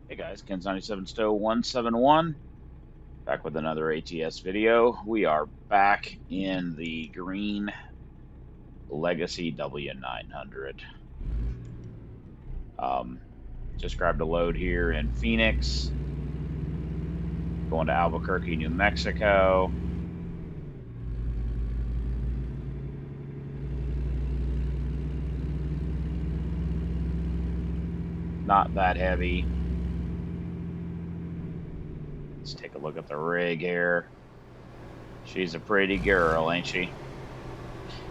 Hey guys, Ken's97 Stowe 171 back with another ATS video. We are back in the green Legacy W900. Just grabbed a load here in Phoenix, going to Albuquerque, New Mexico. Not that heavy. Let's take a look at the rig here. She's a pretty girl, ain't she?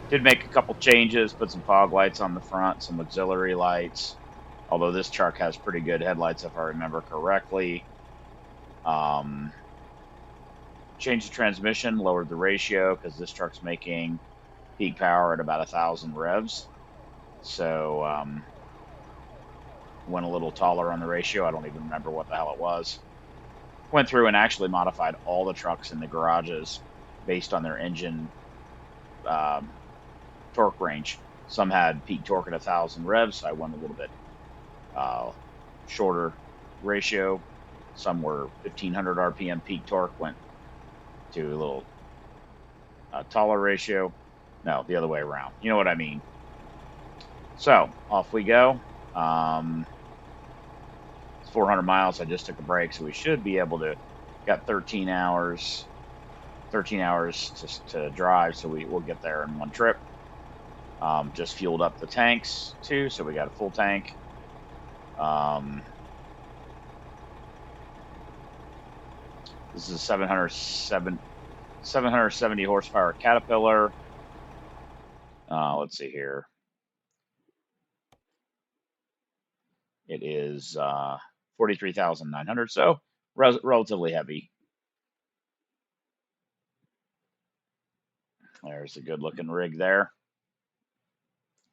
Did make a couple changes, put some fog lights on the front, some auxiliary lights. Although this truck has pretty good headlights, if I remember correctly. Changed the transmission, lowered the ratio because this truck's making peak power at about 1,000 revs. So went a little taller on the ratio. I don't even remember what the hell it was. Went through and actually modified all the trucks in the garages based on their engine torque range. Some had peak torque at 1,000 revs, so I went a little bit shorter ratio. Some were 1,500 RPM peak torque, went to a little taller ratio. No, the other way around. You know what I mean. So off we go. It's 400 miles. I just took a break, so we should be able to. Got 13 hours. 13 hours to drive, so we'll get there in one trip. Just fueled up the tanks too, so we got a full tank. This is a 770 horsepower Caterpillar. Let's see here. It is 43,900, so relatively heavy. There's a good looking rig there.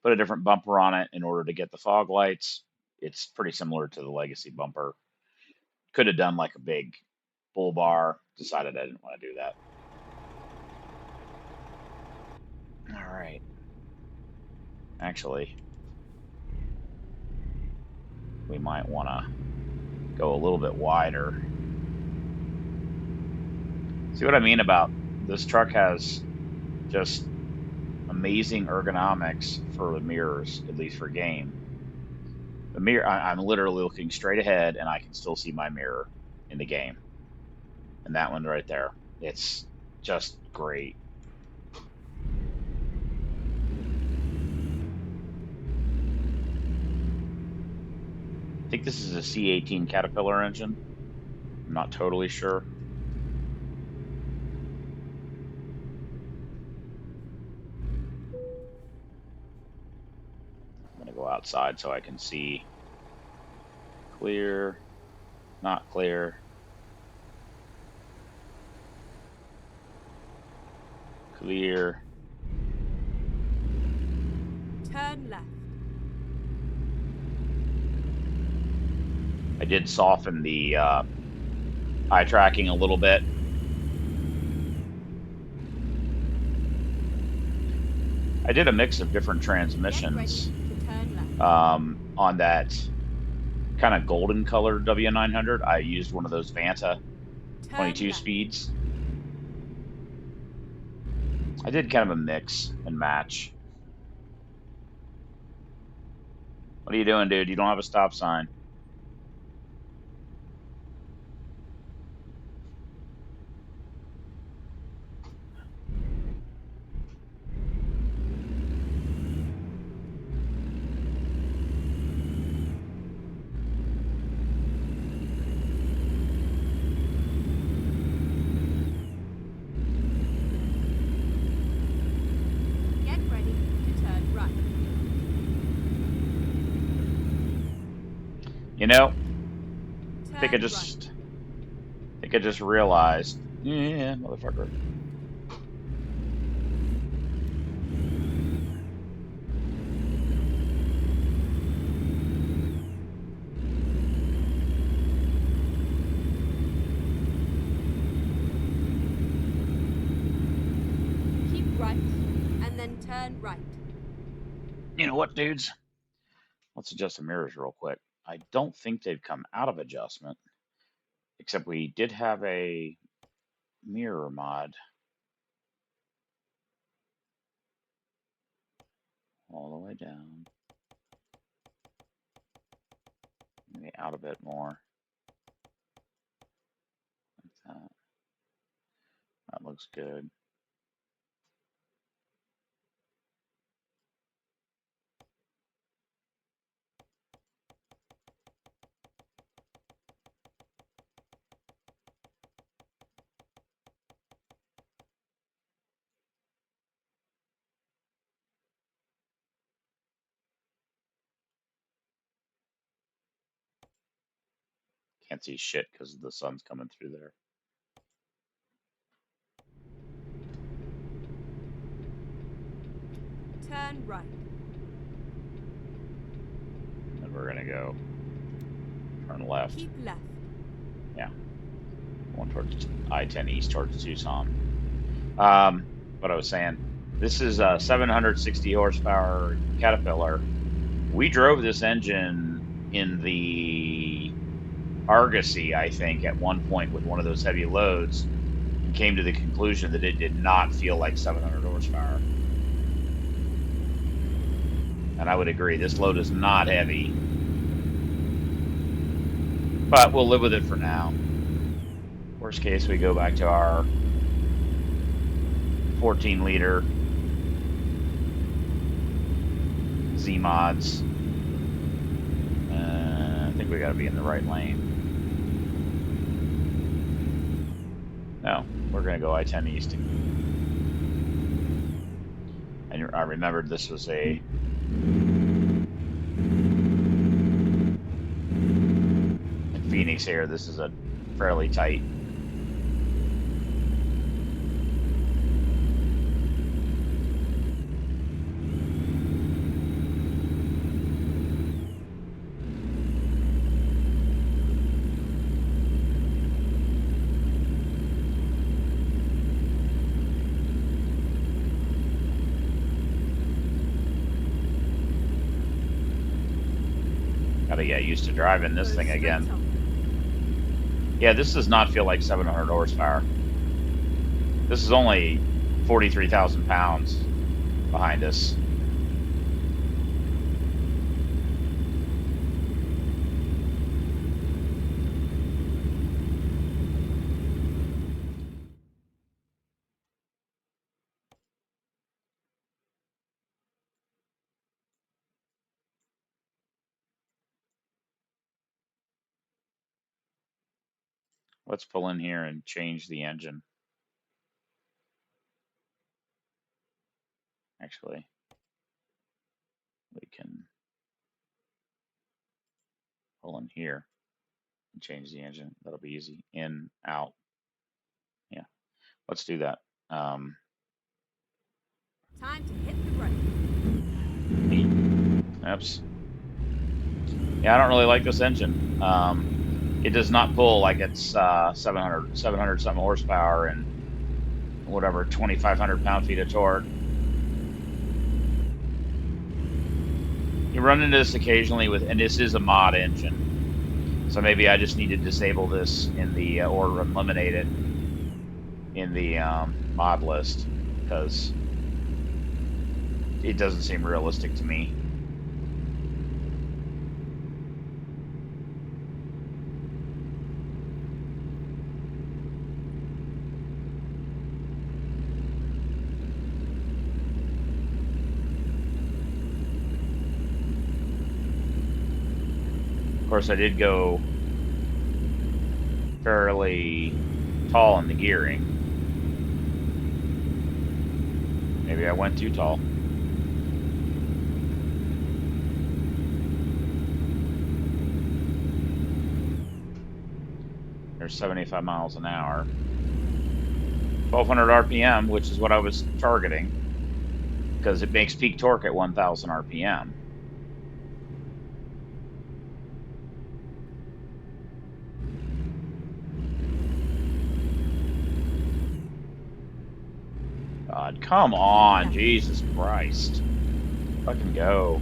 Put a different bumper on it in order to get the fog lights. It's pretty similar to the Legacy bumper. Could have done like a big bull bar. Decided I didn't want to do that. All right. Actually, we might want to go a little bit wider. See what I mean about this truck has just amazing ergonomics for the mirrors, at least for game. The mirror, I'm literally looking straight ahead and I can still see my mirror in the game. And that one right there, it's just great. I think this is a C18 Caterpillar engine. I'm not totally sure. I'm going to go outside so I can see. Clear, not clear. Clear. Turn left. I did soften the eye tracking a little bit. I did a mix of different transmissions on that kind of golden colored W900. I used one of those Vanta 22 speeds. I did kind of a mix and match. What are you doing, dude? You don't have a stop sign. Get ready to turn right. You know, Turn I think I just realized. Yeah, motherfucker. Keep right, and then turn right. You know what, dudes? Let's adjust the mirrors real quick. I don't think they've come out of adjustment, except we did have a mirror mod all the way down. Maybe out a bit more. Like that. That looks good. Can't see shit because the sun's coming through there. Turn right. And we're gonna go turn left. Keep left. Yeah. Going towards I-10 east towards Tucson. What I was saying, this is a 760 horsepower Caterpillar. We drove this engine in the Argosy, I think, at one point with one of those heavy loads, and came to the conclusion that it did not feel like 700 horsepower. And I would agree, this load is not heavy, but we'll live with it for now. Worst case, we go back to our 14-liter Z mods. I think we got to be in the right lane. No, we're going to go I-10 east. And I remembered this was a in Phoenix here. This is a fairly tight. Gotta get used to driving this thing again. Yeah, this does not feel like 700 horsepower. This is only 43,000 pounds behind us. Let's pull in here and change the engine. Actually, we can pull in here and change the engine. That'll be easy. In, out. Yeah, let's do that. Time to hit the brake. Oops. Yeah, I don't really like this engine. It does not pull like it's 700 something horsepower and whatever 2,500 pound-feet of torque. You run into this occasionally with, and this is a mod engine, so maybe I just need to disable this in the or eliminate it in the mod list because it doesn't seem realistic to me. Of course, I did go fairly tall in the gearing. Maybe I went too tall. There's 75 miles an hour. 1,200 RPM, which is what I was targeting, because it makes peak torque at 1,000 RPM. God, come on, Jesus Christ. Fucking go.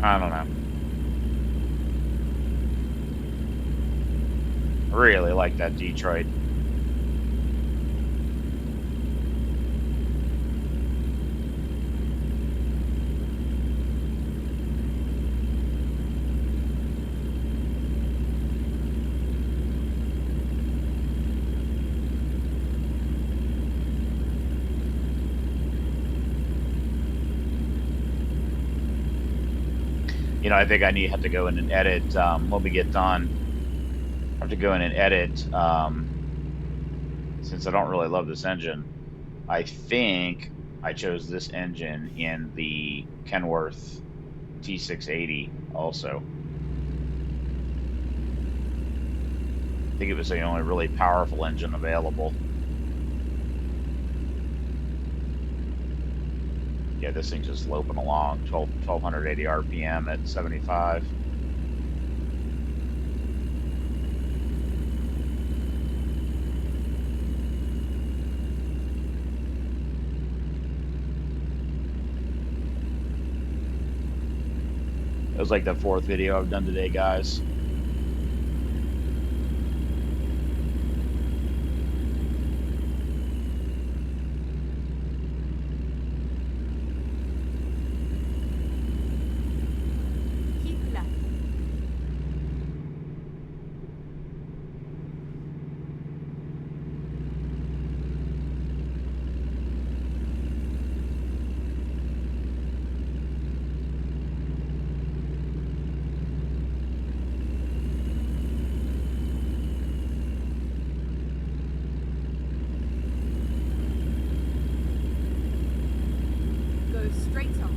I don't know. I really like that Detroit. You know, I think I need have to go in and edit when we get done. I have to go in and edit since I don't really love this engine. I think I chose this engine in the Kenworth T680 also. I think it was the only really powerful engine available. Yeah, this thing's just loping along, 1280 RPM at 75. It was like the fourth video I've done today, guys. Keep left. Go straight on.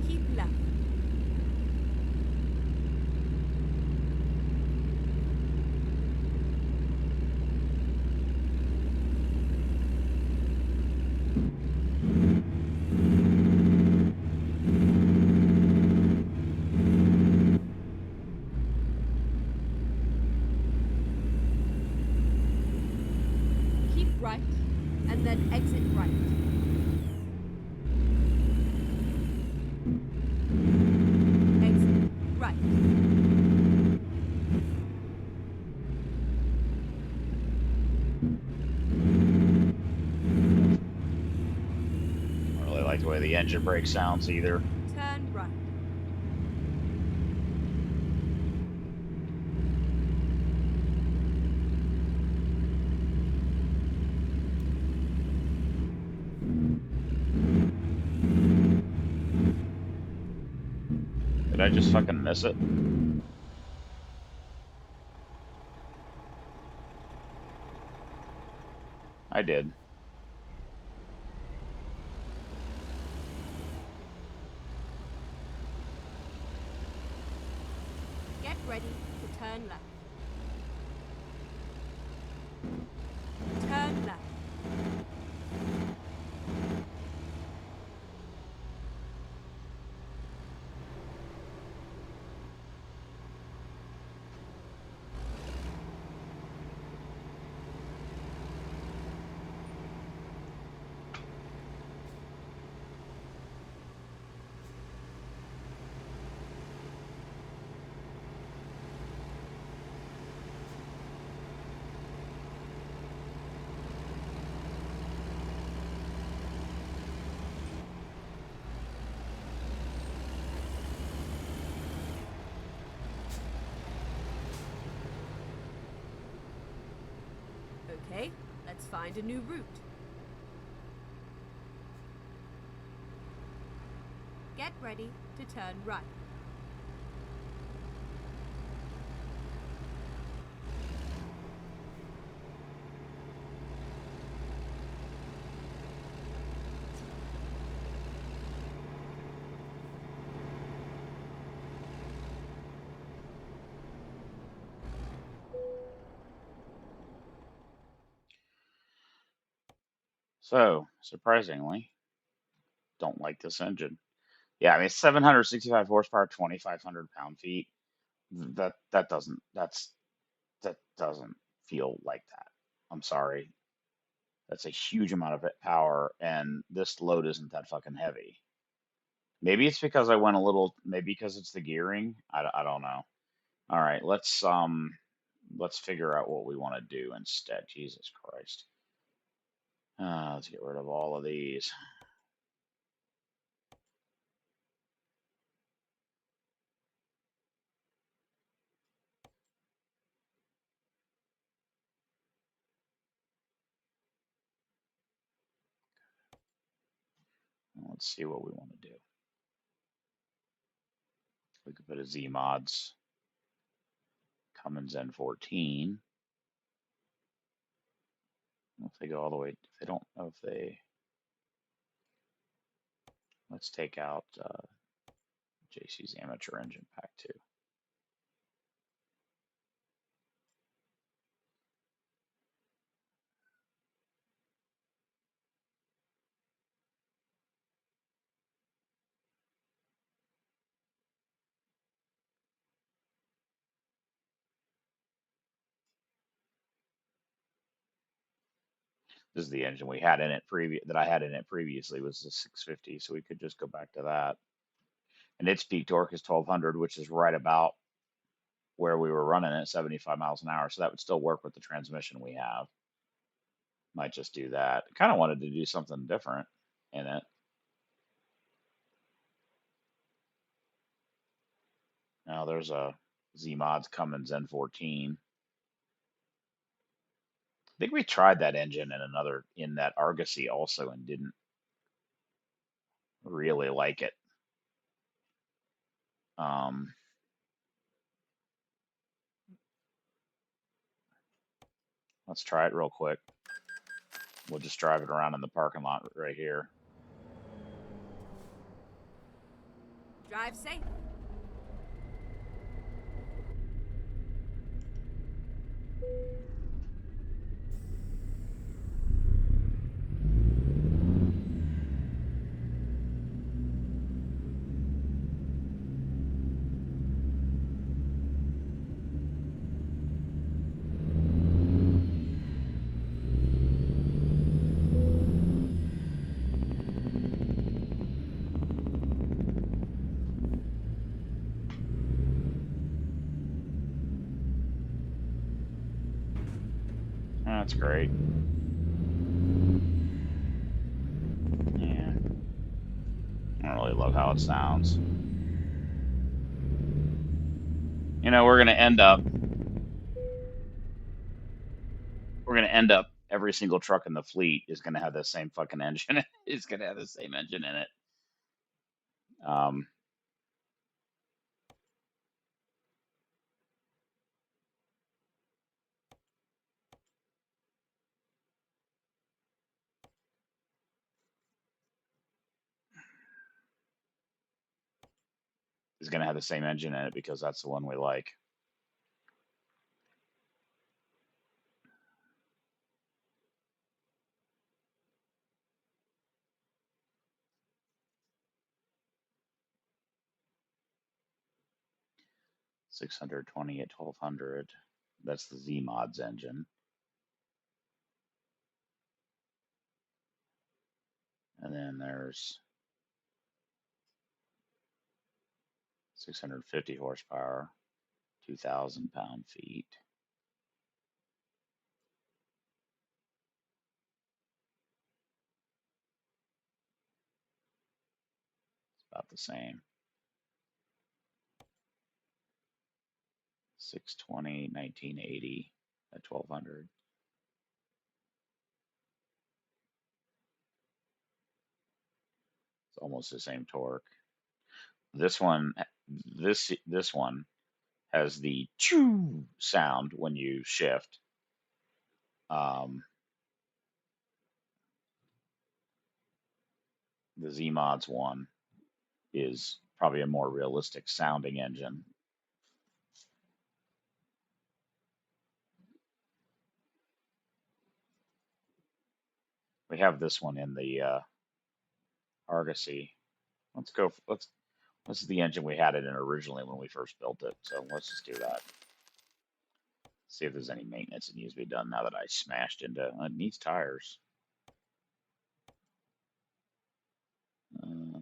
Keep left. Keep right, and then exit right. Exit right. I don't really like the way the engine brake sounds either. Turn right. Did I just fucking miss it? I did. Get ready to turn left. Turn left. Okay, let's find a new route. Get ready to turn right. So, surprisingly, don't like this engine. Yeah, I mean, 765 horsepower, 2,500 pound-feet. That doesn't that doesn't feel like that. I'm sorry. That's a huge amount of power, and this load isn't that fucking heavy. Maybe it's because I went a little. Maybe because it's the gearing. I don't know. All right, let's figure out what we want to do instead. Jesus Christ. Let's get rid of all of these. Let's see what we want to do. We could put a Z mods Cummins N14. If they go all the way, if they don't know if they, let's take out JC's amateur engine pack too. This is the engine we had in it that I had in it previously was the 650, so we could just go back to that. And its peak torque is 1200, which is right about where we were running at 75 miles an hour. So that would still work with the transmission we have. Might just do that. Kind of wanted to do something different in it. Now there's a Z Mods Cummins N14. I think we tried that engine in that Argosy also and didn't really like it. Um, let's try it real quick. We'll just drive it around in the parking lot right here. Drive safe. That's great. Yeah, I don't really love how it sounds. You know, we're gonna end up every single truck in the fleet is gonna have the same fucking engine. It's gonna have the same engine in it. Um, is gonna have the same engine in it because that's the one we like. 620 at 1200. That's the Z Mods engine. And then there's 650 horsepower, 2,000 pound-feet. It's about the same. 620, 1980 at 1200. It's almost the same torque. This one, this one has the choo sound when you shift. Um, the Z Mods one is probably a more realistic sounding engine. We have this one in the Argosy. Let's go. This is the engine we had it in originally when we first built it, so let's just do that. See if there's any maintenance that needs to be done now that I smashed into it. It needs tires. Uh,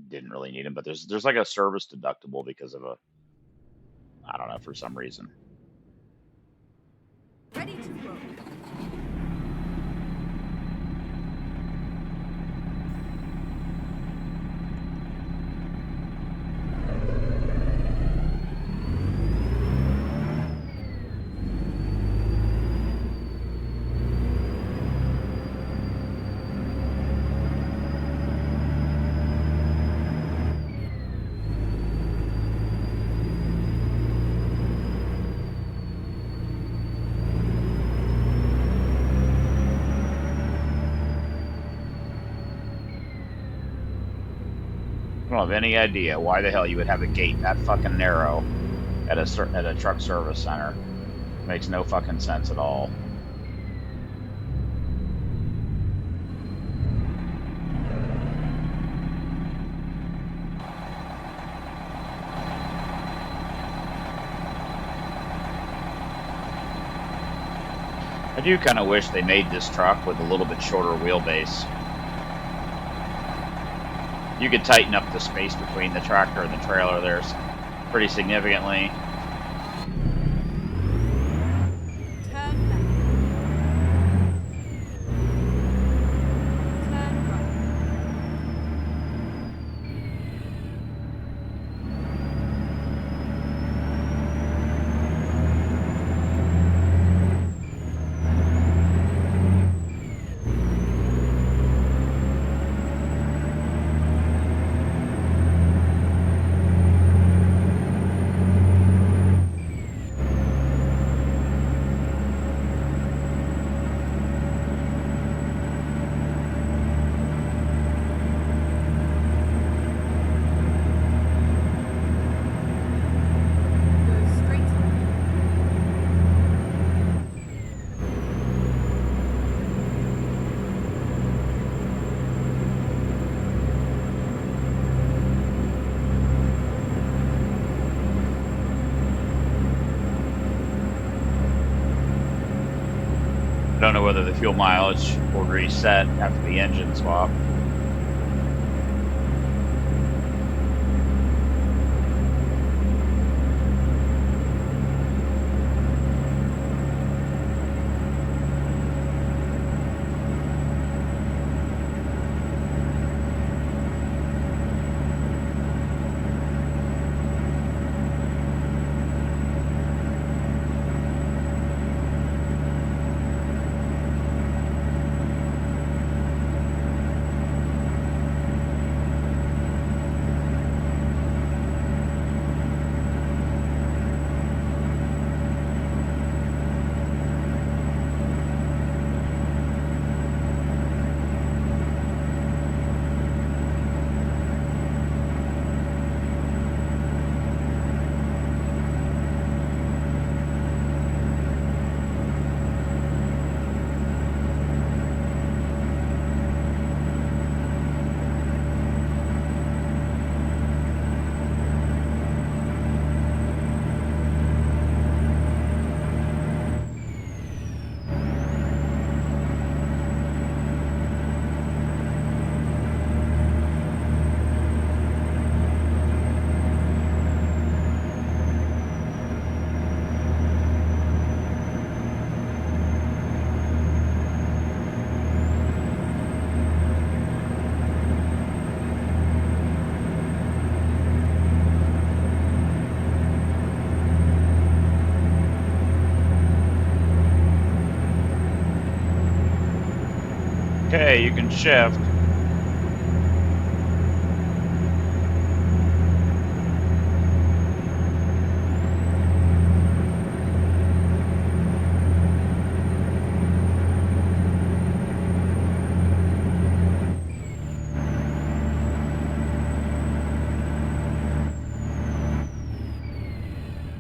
didn't really need them, but there's like a service deductible because of a, I don't know, for some reason. Ready to roll. I don't have any idea why the hell you would have a gate that fucking narrow at a truck service center. Makes no fucking sense at all. I do kind of wish they made this truck with a little bit shorter wheelbase. You could tighten up the space between the tractor and the trailer there pretty significantly. Turn left. Turn right. Go straight on. I don't know whether the fuel mileage will reset after the engine swap. Okay, you can shift.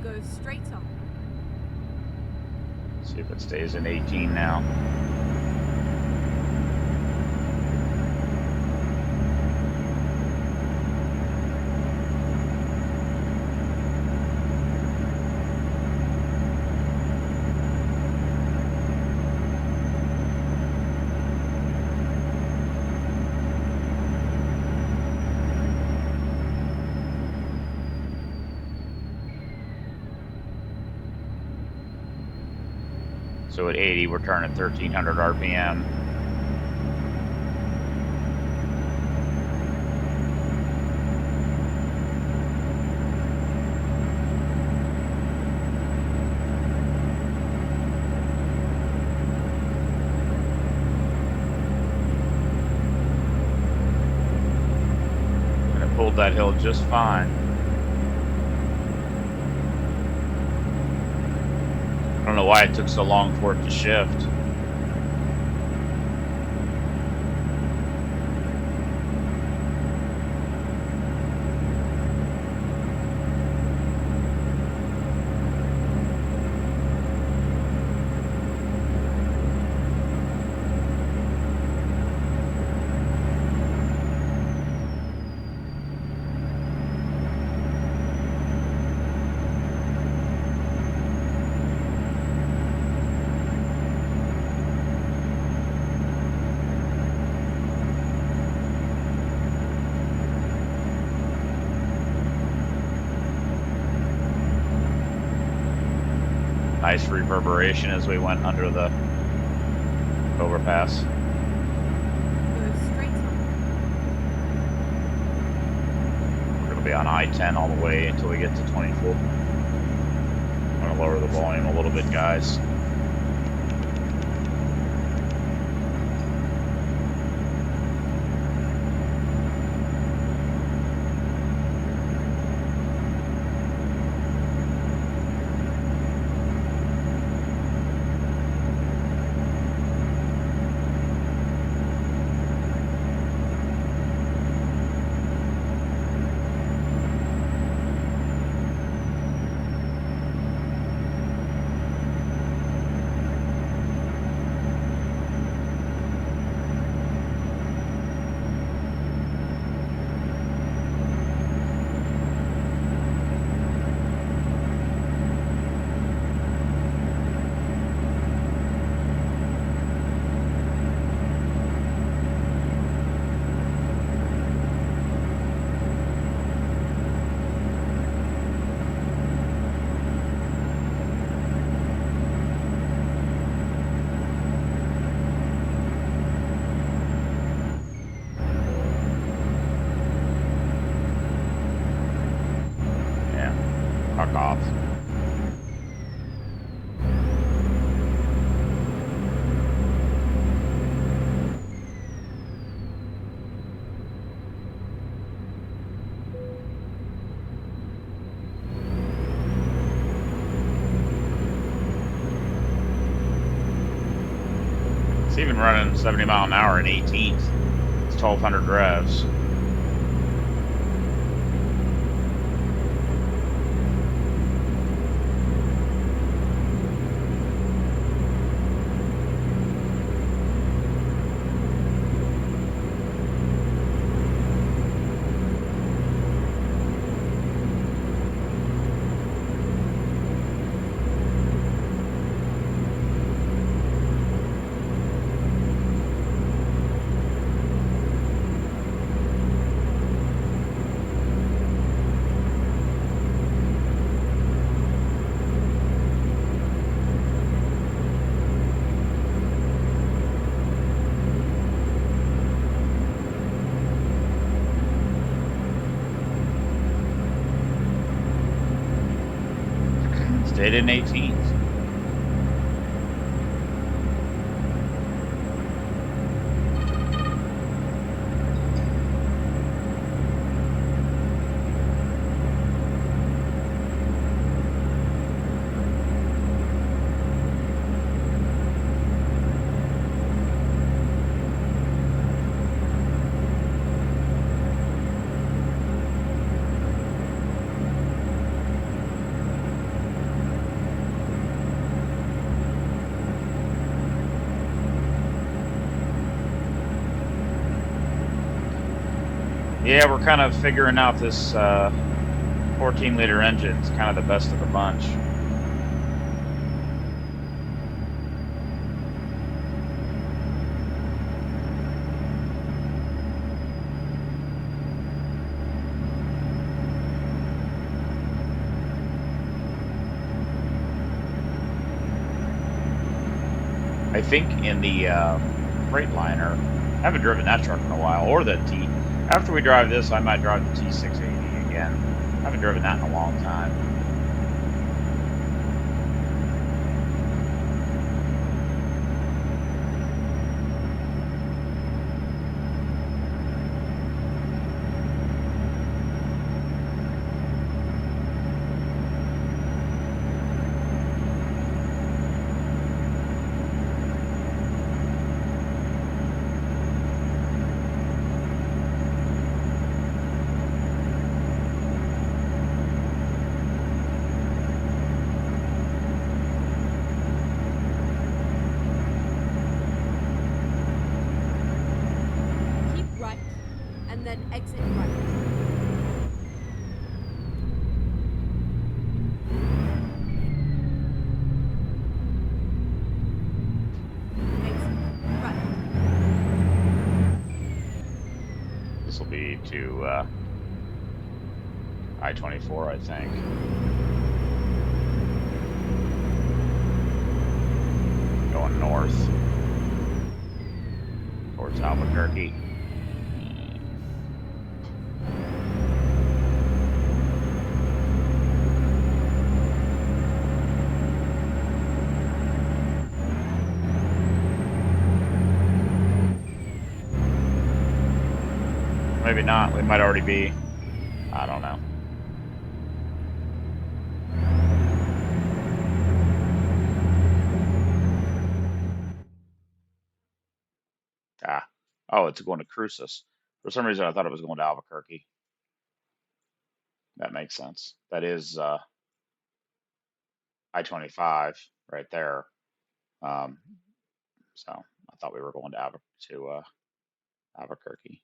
Go straight on. See if it stays in 18 now. So at 80, we're turning 1300 RPM. And it pulled that hill just fine. I don't know why it took so long for it to shift. Nice reverberation as we went under the overpass. We're going to be on I-10 all the way until we get to 24. I'm going to lower the volume a little bit, guys. Fuck off. It's even running 70 mile an hour in 18th. It's 1200 revs. Stayed in 18th. Yeah, we're kind of figuring out this 14-liter engine. It's kind of the best of the bunch. I think in the Freightliner, I haven't driven that truck in a while, or the T. After we drive this, I might drive the T680 again. I haven't driven that in a long time. Keep right, and then exit right. Exit right. This will be to I-24, I think. Going north towards Albuquerque. Maybe not. We might already be. I don't know. Ah. Oh, it's going to Cruces. For some reason, I thought it was going to Albuquerque. That makes sense. That is I-25 right there. Um, so I thought we were going to Albuquerque.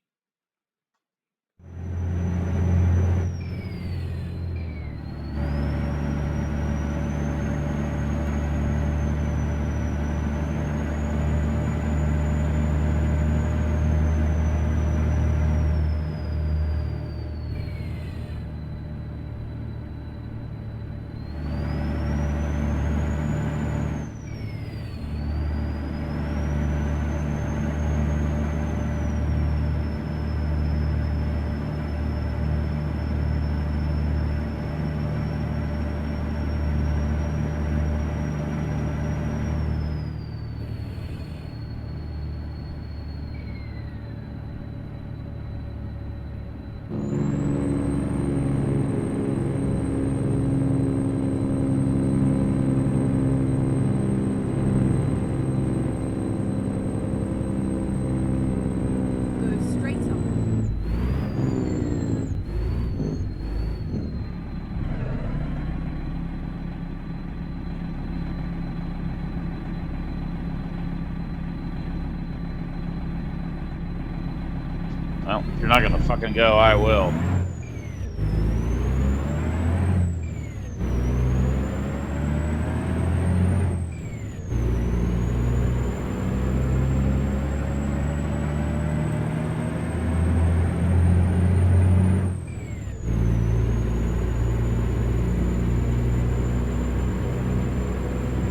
Go straight up. Well, if you're not going to fucking go, I will.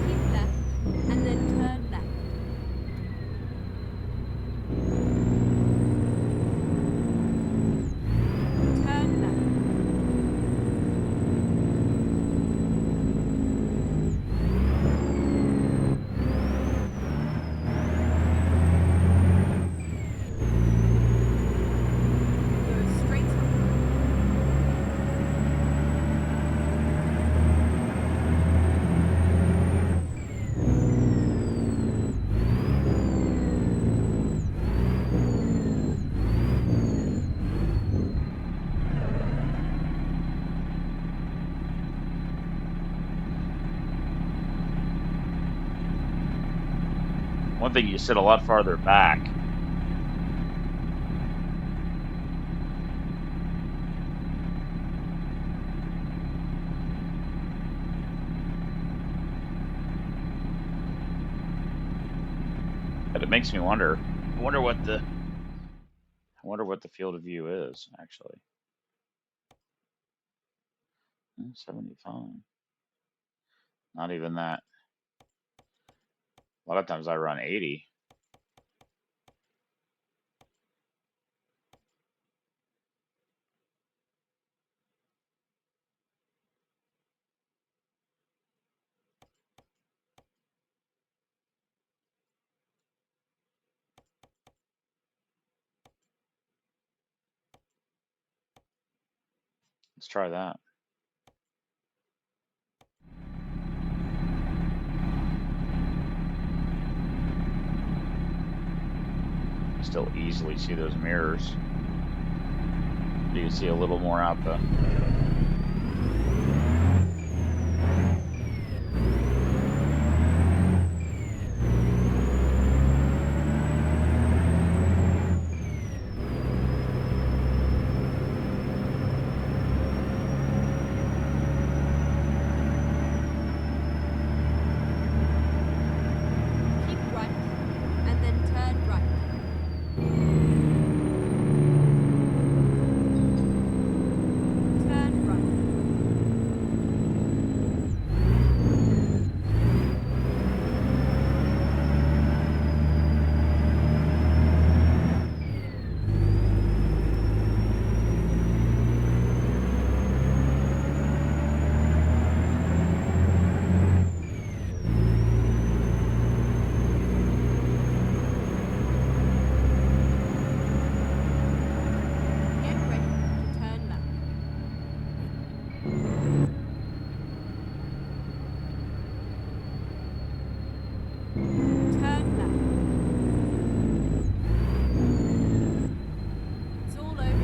Keep left, and then turn left. Turn left. Go straight up. One thing, you sit a lot farther back. But it makes me wonder. I wonder what the field of view is actually. 75. Not even that. A lot of times I run 80. Let's try that. Still easily see those mirrors. You can see a little more out the. Keep right, and then turn right. Turn right. Get ready to turn left. Turn left. It's all over you.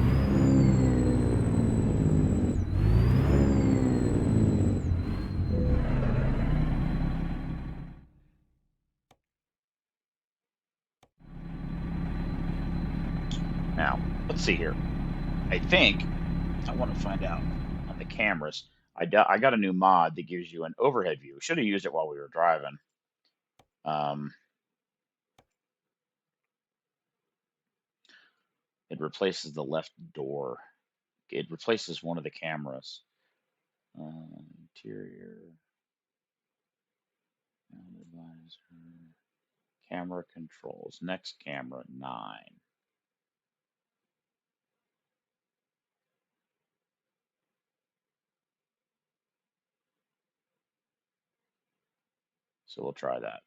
Now, let's see here. I think I want to find out on the cameras. I got a new mod that gives you an overhead view. Should have used it while we were driving. It replaces the left door. It replaces one of the cameras. Interior, advisor, camera controls. Next camera 9. So we'll try that.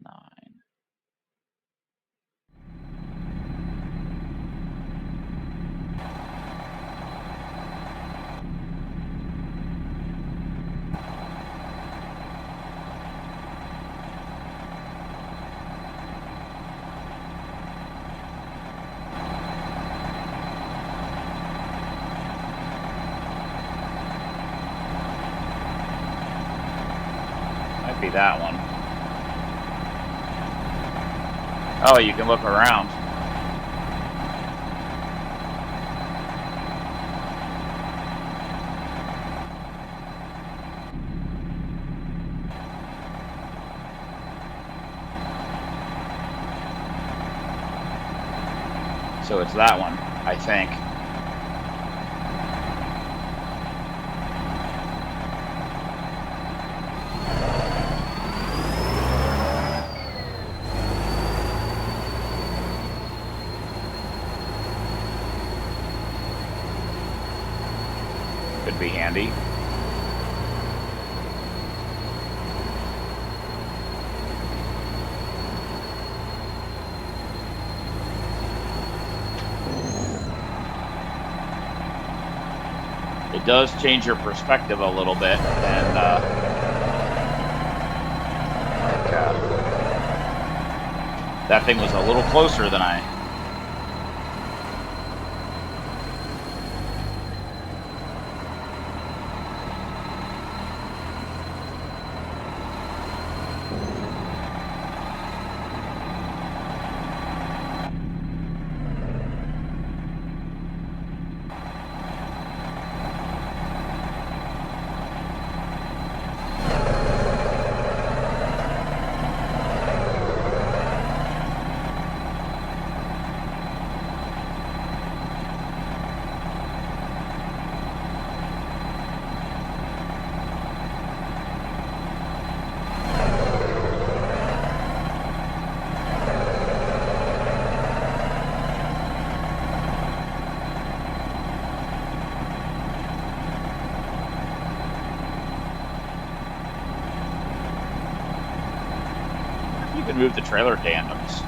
9. Might be that one. Oh, you can look around. So it's that one, I think. Could be handy. It does change your perspective a little bit, and that thing was a little closer than I. Could move the trailer tandems.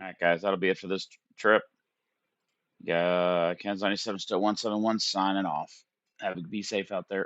All right, guys, that'll be it for this trip. Yeah, Kansas 97 still 171 signing off. Have a be safe out there.